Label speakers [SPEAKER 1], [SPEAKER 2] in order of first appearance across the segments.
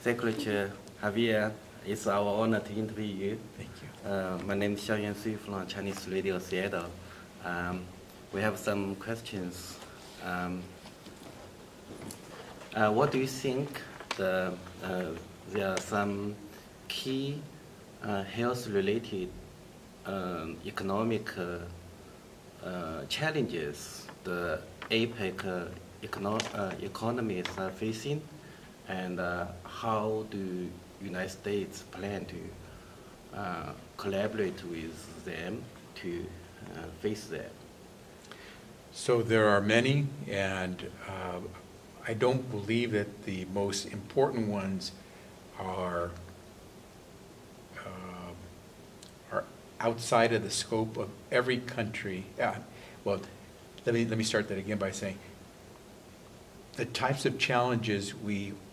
[SPEAKER 1] Secretary Javier, it's our honor to interview you.
[SPEAKER 2] Thank you.
[SPEAKER 1] My name is Xiaoyan Sui from Chinese Radio Seattle. We have some questions. What do you think there are some key health-related economic challenges the APEC economies are facing, and how do United States plan to collaborate with them to face that?
[SPEAKER 2] So there are many, and I don't believe that the most important ones are outside of the scope of every country. Well, let me start that again by saying the types of challenges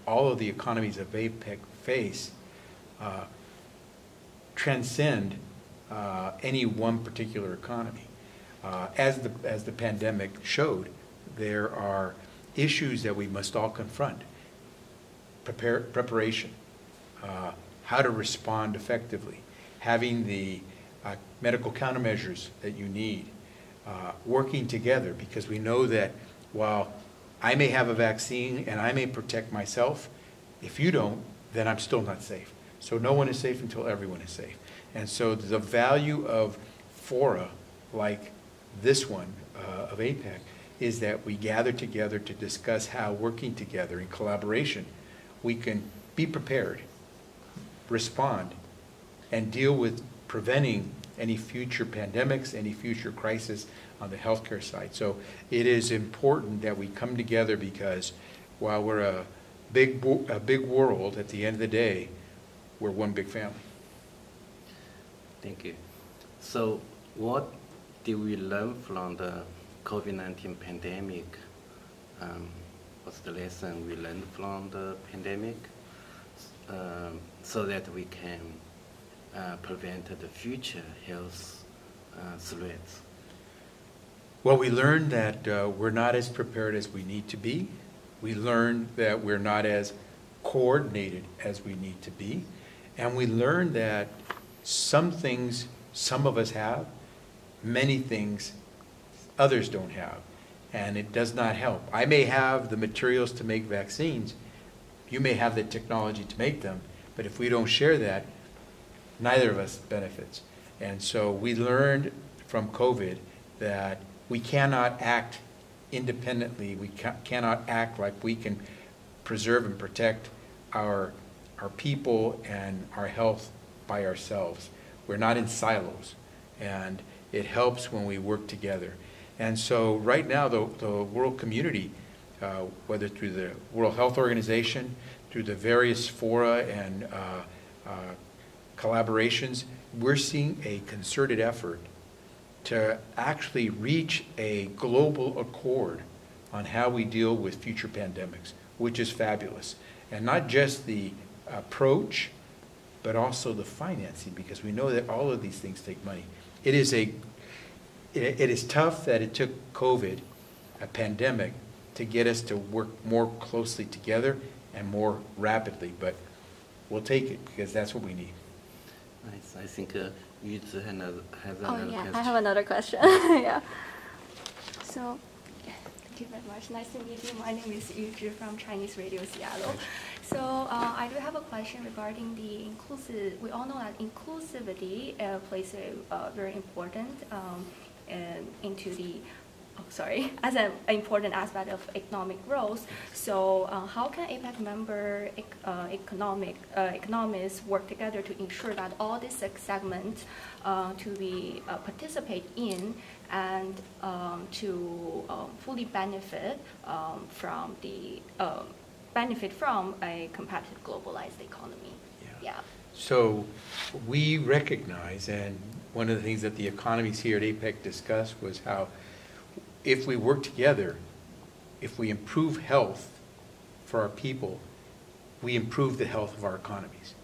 [SPEAKER 2] all of the economies of APEC face transcend any one particular economy. As the pandemic showed, there are issues that we must all confront. Preparation, how to respond effectively, having the medical countermeasures that you need, working together, because we know that while I may have a vaccine and I may protect myself, if you don't, then I'm still not safe. So no one is safe until everyone is safe. And so the value of fora like this one of APEC is that we gather together to discuss how working together in collaboration we can be prepared, respond, and deal with preventing any future pandemics, any future crisis on the healthcare side. So it is important that we come together, because while we're a big world, at the end of the day, we're one big family.
[SPEAKER 1] Thank you. So what did we learn from the COVID-19 pandemic? What's the lesson we learned from the pandemic so that we can prevent the future health threats?
[SPEAKER 2] Well, we learned that we're not as prepared as we need to be. We learned that we're not as coordinated as we need to be. And we learned that some things some of us have, many things others don't have. And it does not help. I may have the materials to make vaccines. You may have the technology to make them. But if we don't share that, neither of us benefits. And so we learned from COVID that we cannot act independently. We cannot act like we can preserve and protect our people and our health by ourselves. We're not in silos, and it helps when we work together. And so right now the world community, whether through the World Health Organization, through the various fora and collaborations, we're seeing a concerted effort to actually reach a global accord on how we deal with future pandemics, which is fabulous. And not just the approach, but also the financing, because we know that all of these things take money. It is tough that it took COVID, a pandemic, to get us to work more closely together and more rapidly, but we'll take it because that's what we need.
[SPEAKER 1] Nice. I think Yu-Zi has another question.
[SPEAKER 3] I have another question. Yeah. So, thank you very much. Nice to meet you. My name is Yu-Zi from Chinese Radio Seattle. So I do have a question regarding the inclusive. We all know that inclusivity plays a very important into the. As an important aspect of economic growth. So how can APEC member economists work together to ensure that all these segments to be participate in and to fully benefit from a competitive globalized economy? Yeah.
[SPEAKER 2] So we recognize, and one of the things that the economies here at APEC discussed was how if we work together, if we improve health for our people, we improve the health of our economies.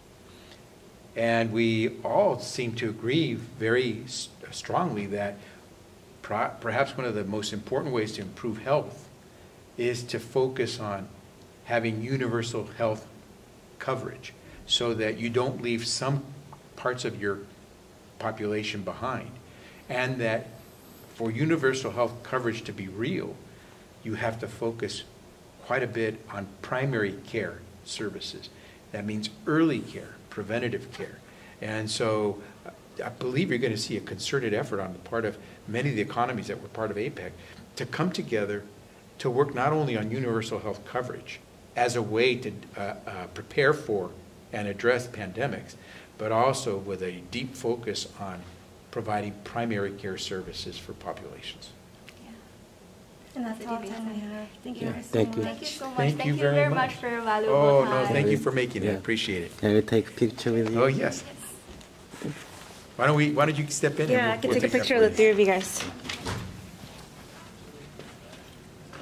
[SPEAKER 2] And we all seem to agree very strongly that perhaps one of the most important ways to improve health is to focus on having universal health coverage so that you don't leave some parts of your population behind, and that for universal health coverage to be real, you have to focus quite a bit on primary care services. That means early care, preventative care. And so I believe you're going to see a concerted effort on the part of many of the economies that were part of APEC to come together to work not only on universal health coverage as a way to prepare for and address pandemics, but also with a deep focus on providing primary care services for populations.
[SPEAKER 3] And that's all the time we have. Thank you so
[SPEAKER 1] Thank you.
[SPEAKER 3] much. Thank you so much.
[SPEAKER 2] Thank you very much
[SPEAKER 3] for your valuable time.
[SPEAKER 2] No, thank you for making it. I
[SPEAKER 1] Yeah.
[SPEAKER 2] appreciate it.
[SPEAKER 1] Can we take a picture with you?
[SPEAKER 2] Oh, yes. Why don't you step in?
[SPEAKER 4] Yeah,
[SPEAKER 2] and
[SPEAKER 4] I can
[SPEAKER 2] we'll
[SPEAKER 4] take a
[SPEAKER 2] that
[SPEAKER 4] picture
[SPEAKER 2] for
[SPEAKER 4] of the
[SPEAKER 2] you.
[SPEAKER 4] three of you guys.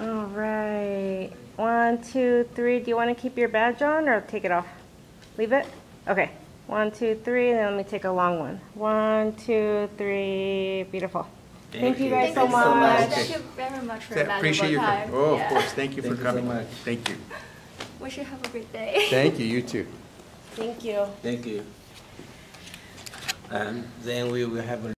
[SPEAKER 4] All right. 1, 2, 3. Do you want to keep your badge on or take it off? Leave it? Okay. 1, 2, 3, and then let me take a long one. 1, 2, 3. Beautiful. Thank you guys so much.
[SPEAKER 3] Thank you very much for your valuable
[SPEAKER 2] Appreciate your
[SPEAKER 3] time.
[SPEAKER 2] time. Oh,
[SPEAKER 3] Yeah.
[SPEAKER 2] of course. Thank you for
[SPEAKER 1] Thank you so
[SPEAKER 2] coming.
[SPEAKER 1] much.
[SPEAKER 2] Thank you.
[SPEAKER 3] Wish you have a great day.
[SPEAKER 2] Thank you. You too.
[SPEAKER 4] Thank you.
[SPEAKER 1] Thank you. And then we will have a